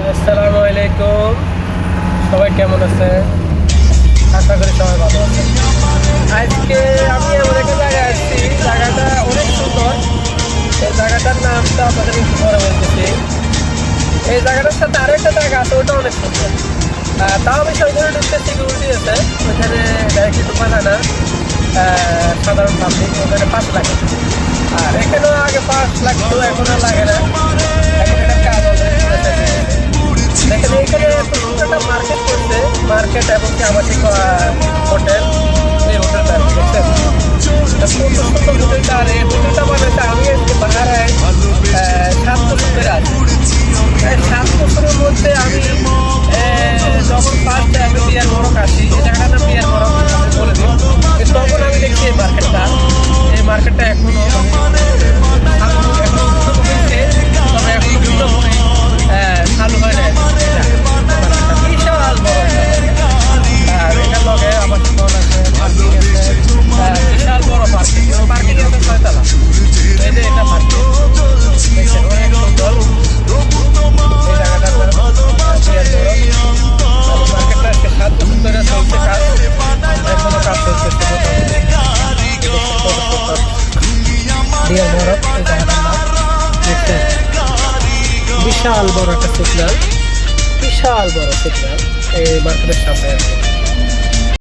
আসসালামু আলাইকুম, সবাই কেমন আছে? আশা করি সবাই ভালো আছে। আজকে আমি এমন একটা জায়গায় আসছি, জায়গাটা অনেক সুন্দর। এই জায়গাটার নামটা আপনাদের একটু পরে বলতেছি। এই জায়গাটার সাথে আরেকটা জায়গা আছে, ওটা অনেক সুন্দর। তাও বেশি ওইখানে ঢুকতে সিকিউরিটি আছে, ওইখানে ডাইরেক্টলি ঢুকা যায় না। সাধারণ পাবলিক ওখানে 5 লাগে, আর এখানেও আগে 5 লাগতো, এখন আর লাগে না। এখন এটা কাজ অলরেডি দেখেন, এখানে একটা মার্কেট করছে, মার্কেট এবং কি আবাসিক হোটেল। এই হোটেলটা আর কি দেখছেন, হোটেলটা, আর এই হোটেলটা বানাতে আমি বাহারায় 7 বছর ধরে আছি। 7 বছরের মধ্যে আমি যখন ফার্স্ট আমি বিয়ার মোড়ক আসি, এই জায়গাটার নাম বিয়ার মোড়ক আমি বলে দিই, তখন আমি দেখছি এই মার্কেটটা এখনো তবে এখন পুরোপুরি চালু হয় না। বিশাল বড় আর এটার লগে আমার মন আছে, পার্কিং আছে, বিশাল বড় পার্কিং আছে 6 তলা। এই যে এটা মার্কেট দেখছেন, অনেক সুন্দর। এই জায়গাটা মার্কেটটা আজকে 7 বছর ধরে চলছে কাজ, এখনো কাজ চলতেছে মোটামুটি। বিয়ার মোড়ক এই জায়গাটার নাম দেখছেন, বিশাল বড় একটা সিগন্যাল, বিশাল বড় সিগন্যাল এই মার্কেটের সামনে আছে।